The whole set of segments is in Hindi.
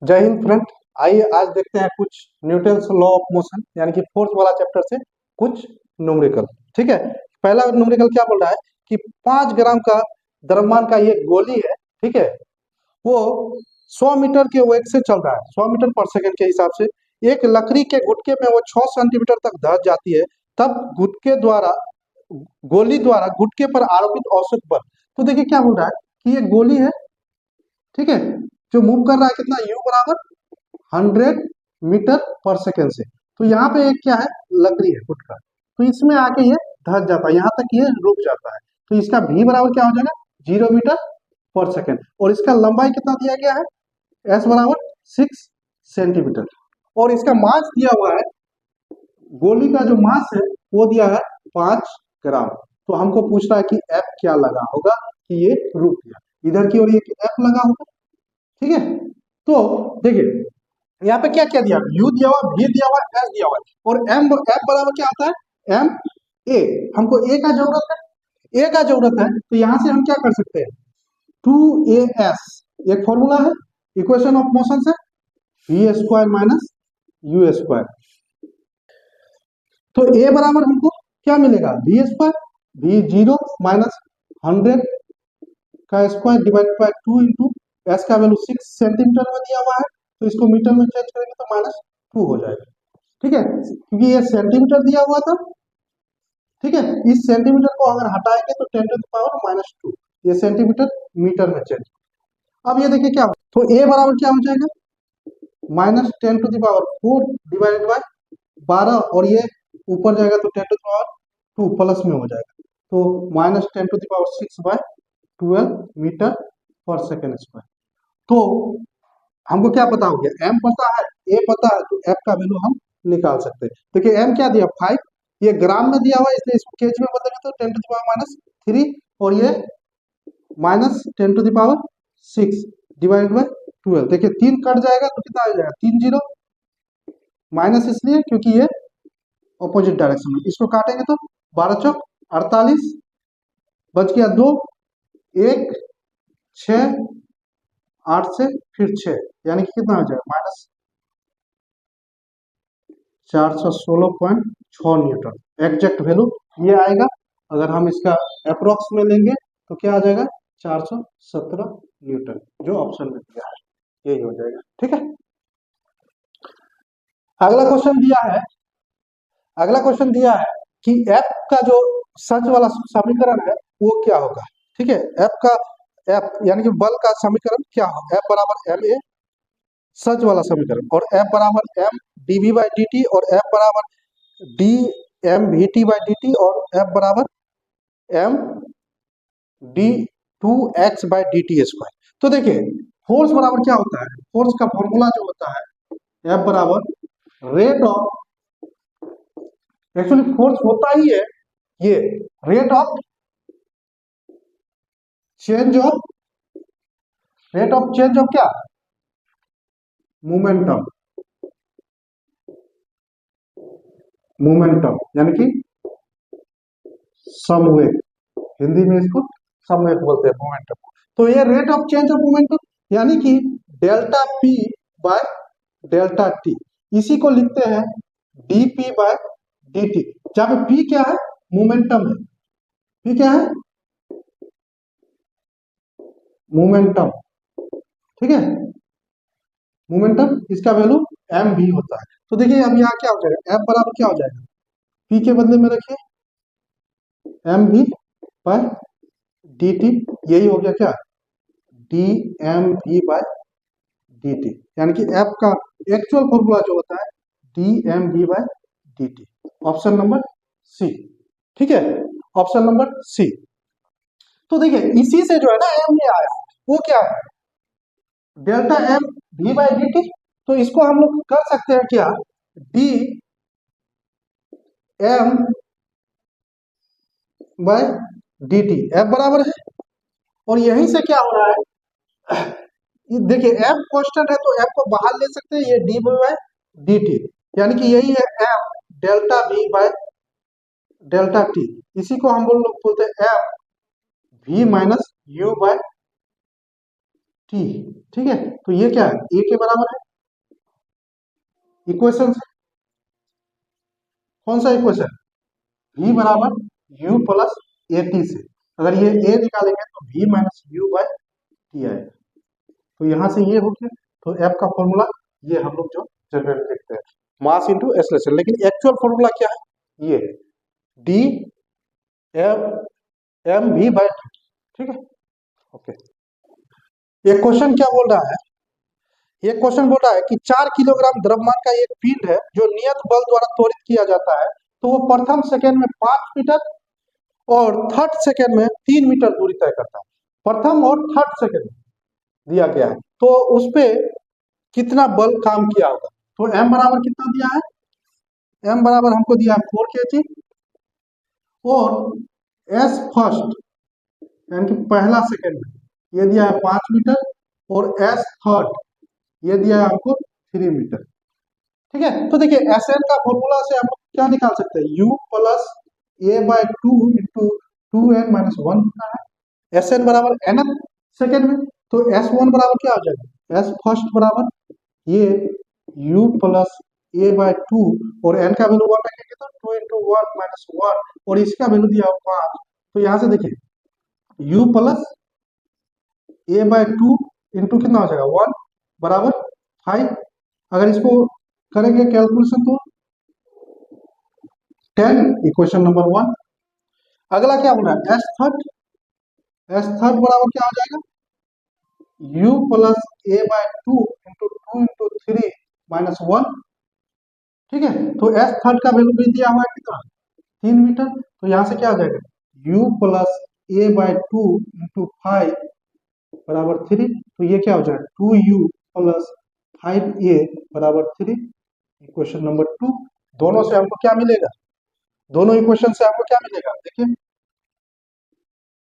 जय हिंद फ्रेंड। आइए आज देखते हैं कुछ न्यूटन्स लॉ ऑफ मोशन यानी कि फोर्स वाला चैप्टर से कुछ न्यूमेरिकल। ठीक है, पहला न्यूमेरिकल क्या बोल रहा है कि 5 ग्राम का द्रव्यमान का ये गोली है। ठीक है, वो 100 मीटर के वेग से चल रहा है, 100 मीटर पर सेकंड के हिसाब से। एक लकड़ी के गुटके में वो 6 सेंटीमीटर तक धंस जाती है, तब गुटके द्वारा गोली द्वारा गुटके पर आरोपित औसत बल। तो देखिए क्या बोल रहा है कि ये गोली है, ठीक है, जो मूव कर रहा है कितना, u बराबर 100 मीटर पर सेकेंड से। तो यहाँ पे एक क्या है, लकड़ी है गुटका, तो इसमें आके ये धस जाता है, यहाँ तक ये रुक जाता है। तो इसका v बराबर क्या हो जाएगा, 0 मीटर पर सेकेंड। और इसका लंबाई कितना दिया गया है, s बराबर 6 सेंटीमीटर। और इसका मास दिया हुआ है, गोली का जो मास है वो दिया है 5 ग्राम। तो हमको पूछ रहा है कि F क्या लगा होगा कि ये रुक गया, इधर की ओर ये F लगा होगा। ठीक है, तो देखिए यहाँ पे क्या क्या दिया, u दिया हुआ, v दिया हुआ, s दिया हुआ है, और m f बराबर क्या होता है, m a। हमको a का जरूरत है, a का जरूरत है, तो यहाँ से हम क्या कर सकते हैं, 2as एक फॉर्मूला है इक्वेशन ऑफ मोशन से, v square minus u square. तो a बराबर हमको क्या मिलेगा, v स्क्वायर, v 0 माइनस 100 का square divide by 2 into S का वैल्यू 6 सेंटीमीटर में दिया हुआ है, तो इसको मीटर में चेंज करेंगे तो -2 हो जाएगा। ठीक है, क्योंकि ये सेंटीमीटर दिया हुआ था। ठीक है, इस सेंटीमीटर को अगर हटाएंगे तो 10 टू द पावर -2, ये सेंटीमीटर मीटर में चेंज। अब ये देखिए क्या, तो a बराबर क्या हो जाएगा, -10 to the power 4 divided by 12, और ये ऊपर जाएगा तो 10 टू द पावर 2 प्लस में हो जाएगा, तो -10 to the power 6 by 12 metre per second square. तो हमको क्या पता हो गया, m पता है, a पता है, तो f का वैल्यू हम निकाल सकते हैं। देखिए m क्या दिया 5, ये ग्राम में दिया हुआ है इसलिए इसको केजी में बदलेंगे तो 10 टू द पावर -3, और ये -10 to the power 6 divide by 12। देखिए 3 कट जाएगा तो कितना आ जाएगा, 3 जीरो, माइनस इसलिए क्योंकि ये ऑपोजिट डायरेक्शन में, इसको काटेंगे तो 12 चौक 48, बच गया 2, 1, 6, 8 से फिर 6, यानी कि कितना हो जाएगा, -416.6 न्यूटन एग्जैक्ट वैल्यू ये आएगा। अगर हम इसका अप्रोक्स में लेंगे तो क्या आ जाएगा, 417 न्यूटन, जो ऑप्शन में दिया है यही हो जाएगा। ठीक है, अगला क्वेश्चन दिया है, अगला क्वेश्चन दिया है कि F का जो सच वाला समीकरण है वो क्या होगा। ठीक है, F यानी कि बल का समीकरण क्या होगा, F बराबर ma सच वाला समीकरण, और F बराबर m dv बाई dt, और F बराबर d m vt by dt, और F बराबर m d 2x by dt square. तो देखिए फोर्स बराबर क्या होता है, फोर्स का फॉर्मूला जो होता है F बराबर रेट ऑफ, एक्चुअली फोर्स होता ही है ये rate of change of, rate of change of क्या, मोमेंटम, मोमेंटम यानी कि समवेग, हिंदी में इसको समवेग बोलते हैं मोमेंटम। तो ये rate of change of momentum यानी कि delta P by delta T, इसी को लिखते हैं dp बाय dt, जहां पे p क्या है, मोमेंटम है, p क्या है, मोमेंटम। ठीक है, मोमेंटम, इसका वैल्यू m भी होता है। तो देखिए अब यहाँ क्या हो जाएगा, F बराबर क्या हो जाएगा, p के बदले में रखिए m भी बाय dt, यही हो गया क्या, dmv बाय dt, यानी कि F का एक्चुअल फॉर्मूला जो होता है dmv by dt, option number C. ठीक है, ऑप्शन नंबर सी। तो देखिए इसी से जो है ना m ये आया, वो क्या है, delta m v by dt। तो इसको हम लोग कर सकते हैं क्या, d m by dt, F बराबर है, और यहीं से क्या हो रहा है, देखिए F कांस्टेंट है तो F को बाहर ले सकते हैं, ये d बाय dt, यानी कि यही है F delta v by delta t, इसी को हम लोग बोलते हैं F v minus u by T. ठीक है, तो ये क्या है, ए के बराबर है। इक्वेशन से कौन सा इक्वेशन, v बराबर u प्लस ए टी से। अगर ये a निकालेंगे तो v minus U by T आएगा। तो यहाँ से ये हो गया, तो f का फॉर्मूला ये हम लोग जो जनरली लिखते हैं, मास इंटू एक्सेलरेशन, लेकिन एक्चुअल फॉर्मूला क्या है, ये D M M V by T. ठीक है, ओके। ये क्वेश्चन क्या बोल रहा है, ये क्वेश्चन बोल रहा है कि 4 किलोग्राम द्रव्यमान का एक पिंड है जो नियत बल द्वारा त्वरित किया जाता है, तो वो प्रथम सेकंड में 5 मीटर और थर्ड सेकंड में 3 मीटर दूरी तय करता है। प्रथम और थर्ड सेकंड दिया गया है, तो उस पे कितना बल काम किया होगा। तो m बराबर कितना दिया है, m बराबर हमको दिया है 4 kg, और s फर्स्ट यानी कि पहला सेकंड में ये दिया है 5 मीटर, और s थर्ड ये दिया है हमको 3 मीटर। ठीक है, तो देखिए एस एन का फॉर्मूला से हम लोग क्या निकाल सकते हैं, u plus A by two into two N minus one होता है एस एन बराबर एन सेकेंड में। तो एस वन बराबर क्या हो जाएगा, एस फर्स्ट बराबर ये u plus A by to, और n का वैल्यू 1 रखेंगे तो 2 इंटू वन माइनस वन, और इसका वैल्यू दिया 5। तो यहाँ से देखिए u plus A by two into कितना हो जाएगा 1 बराबर 5। अगर इसको करेंगे कैलकुलेशन तो 10, इक्वेशन नंबर 1। अगला क्या बोल रहा है, एस थर्ड बराबर क्या हो जाएगा, u plus A by two into three minus one. ठीक है, तो एस थर्ड का वैल्यू भी दिया हुआ है कितना, 3 मीटर। तो यहाँ से क्या आ जाएगा, u plus A by two into five बराबर 3। तो ये क्या हो जाएगा, 2u प्लस 5a बराबर 3, इक्वेशन नंबर 2। दोनों से हमको क्या मिलेगा, दोनों इक्वेशन से आपको क्या मिलेगा, देखिए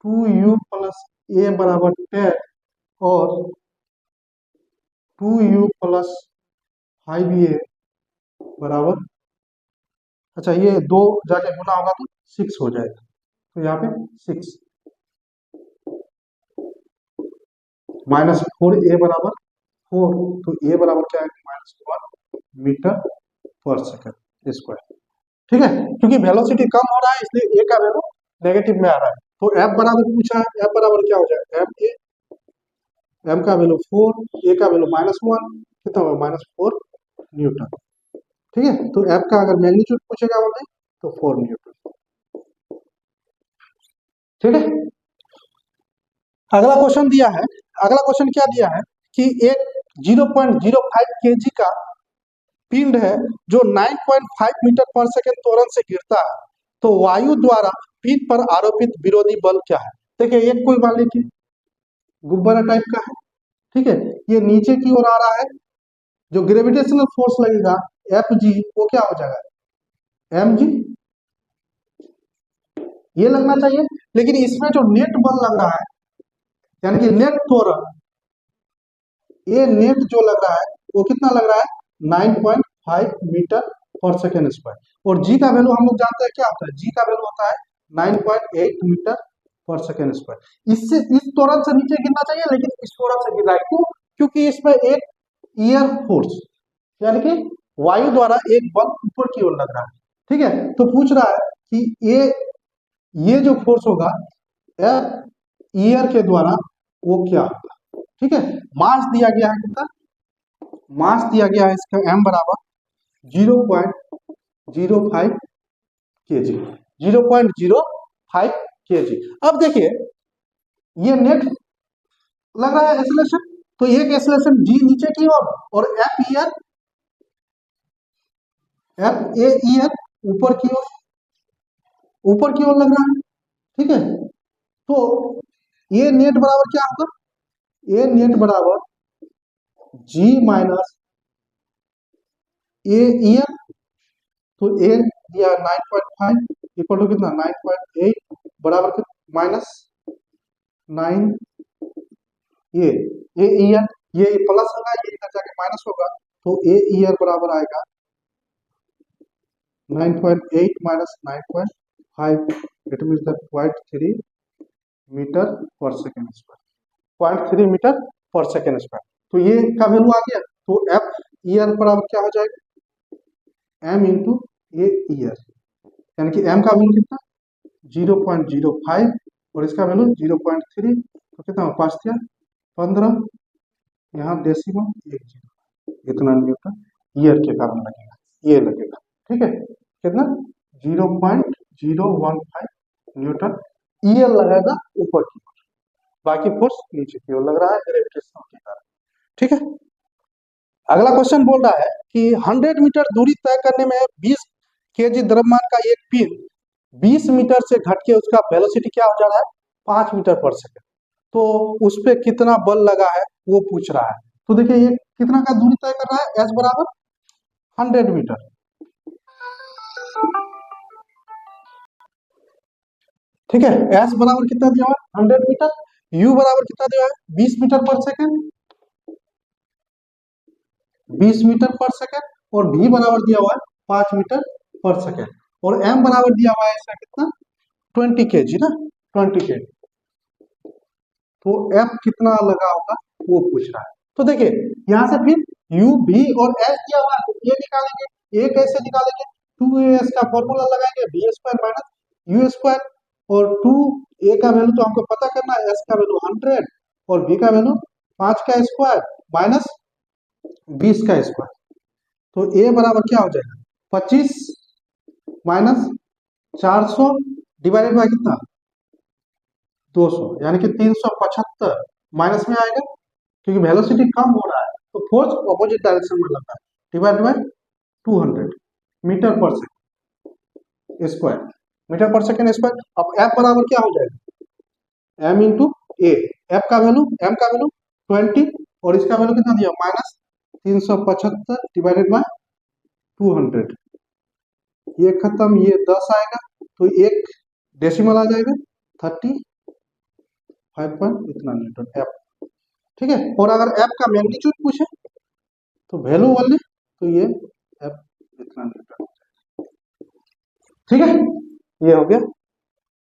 2u प्लस ए बराबर 10 और 2u प्लस 5a बराबर, अच्छा ये दो जाके गुना होगा तो 6 हो जाएगा। तो यहाँ पे 6 माइनस 4a बराबर 4, तो a बराबर क्या है, माइनस 1 मीटर पर सेकंड स्क्वायर। ठीक है, क्योंकि वेलोसिटी कम हो रहा है इसलिए a का वैल्यू नेगेटिव में आ रहा है। तो f बराबर पूछा है, f बराबर क्या हो जाएगा, एम ए, एम का वैल्यू 4, ए का वैल्यू माइनस वन, कितना होगा माइनस 4 न्यूटन। ठीक है, तो f का अगर मैग्नीट्यूड पूछेगा बोले तो 4 न्यूटन। ठीक है, अगला क्वेश्चन दिया है, अगला क्वेश्चन क्या दिया है कि एक 0.05 केजी का पिंड है जो 9.5 मीटर पर सेकंड त्वरण से गिरता है, तो वायु द्वारा पिंड पर आरोपित विरोधी बल क्या है। देखिए एक कोई मान लीजिए गुब्बारा टाइप का है, ठीक है, ये नीचे की ओर आ रहा है, जो ग्रेविटेशनल फोर्स लगेगा एफ जी वो क्या हो जाएगा एम जी, ये लगना चाहिए। लेकिन इसमें जो नेट बल लग रहा है यानी कि नेट त्वरण, ये नेट जो लग रहा है वो कितना लग रहा है 9.5 मीटर पर सेकेंड स्क्वायर, और जी का वैल्यू हम लोग जानते हैं क्या होता है, जी का वैल्यू होता है 9.8 मीटर पर सेकेंड स्क्वायर। इससे इस त्वरण से नीचे गिरना चाहिए, लेकिन इस त्वरण से गिर रहा है, क्यों, क्योंकि इसमें एक ईयर फोर्स यानी कि वायु द्वारा एक बल ऊपर की ओर लग रहा है। ठीक है, तो पूछ रहा है कि ये जो फोर्स होगा ईयर के द्वारा वो क्या होगा। ठीक है, मास दिया गया है कितना, मास दिया गया है इसका m बराबर 0.05 kg, 0.05 kg। अब देखिए ये नेट लग रहा है एक्सेलरेशन, तो एक एक्सेलरेशन g नीचे की ओर और f year F a year ऊपर की ओर, ऊपर की ओर लग रहा है। ठीक है, तो ये नेट बराबर क्या होगा, ए नेट बराबर जी माइनस ए ईयर, तो ए दिया 9.5 इक्वल टू कितना 9.8 बराबर माइनस 9 ए ईयर, ये प्लस होगा ये इधर जाके माइनस होगा, तो ए ईयर बराबर आएगा 9.8 minus 9.5, it means that 0.3 metre per second square, 0.3 metre per second square. तो ये का वैल्यू आ गया, तो एफ ईयर बराबर क्या हो जाएगा, एम इंटू ए ईयर, यानी कि एम का वैल्यू कितना 0.05 और इसका वैल्यू 0.3, तो कितना 5 या 15, यहाँ डेसिमल 1 जीरो, इतना न्यूटन ईयर के कारण लगेगा, ये लगेगा। ठीक है, कितना 0.015 न्यूटन ईयर लगेगा ऊपर की ओर, बाकी फोर्स नीचे की ओर लग रहा है ग्रेविटेशन के कारण। ठीक है, अगला क्वेश्चन बोल रहा है कि 100 मीटर दूरी तय करने में 20 केजी द्रव्यमान का एक पिन 20 मीटर से घट के उसका वेलोसिटी क्या हो जा रहा है 5 मीटर पर सेकंड, तो उस पे कितना बल लगा है वो पूछ रहा है। तो देखिए ये कितना का दूरी तय कर रहा है, एस बराबर 100 मीटर। ठीक है, एस बराबर कितना दिया हुआ है 100 मीटर, यू बराबर कितना दिया है 20 मीटर पर सेकंड, 20 मीटर पर सेकंड, और v बराबर दिया हुआ है 5 मीटर पर सेकंड, और m बराबर दिया हुआ है इसका कितना 20 केजी ना, 20 केजी। तो f कितना लगा होगा वो पूछ रहा है। तो देखिए यहाँ से फिर u v और s दिया हुआ है, तो ये निकालेंगे, a कैसे निकालेंगे, 2as का फॉर्मूला लगाएंगे, b square minus u square, और 2a का वैल्यू तो हमको पता करना है, s का वैल्यू 100 और v का वैल्यू 5 का स्क्वायर माइनस 20 का स्क्वायर, तो a बराबर क्या हो जाएगा 25 माइनस 400 डिवाइडेड बाय कितना 200, यानी कि 375 माइनस में आएगा, क्योंकि वेलोसिटी कम हो रहा है तो फोर्स ऑपोजिट डायरेक्शन में लगता है, डिवाइड बाय 200 मीटर पर सेकंड स्क्वायर, मीटर पर सेकंड स्क्वायर। अब f बराबर क्या हो जाएगा m इंटू ए, एफ का वैल्यू m का वैल्यू 20 और इसका वैल्यू कितना दिया माइनस 375 डिवाइडेड बाय 200, ये खत्म, ये 10 आएगा, तो एक डेसिमल आ जाएगा 35 पॉइंट इतना न्यूटन एफ। ठीक है, और अगर एफ का मैग्नीट्यूड पूछे तो वैल्यू वाले, तो ये एफ इतना न्यूटन। ठीक है, ये हो गया।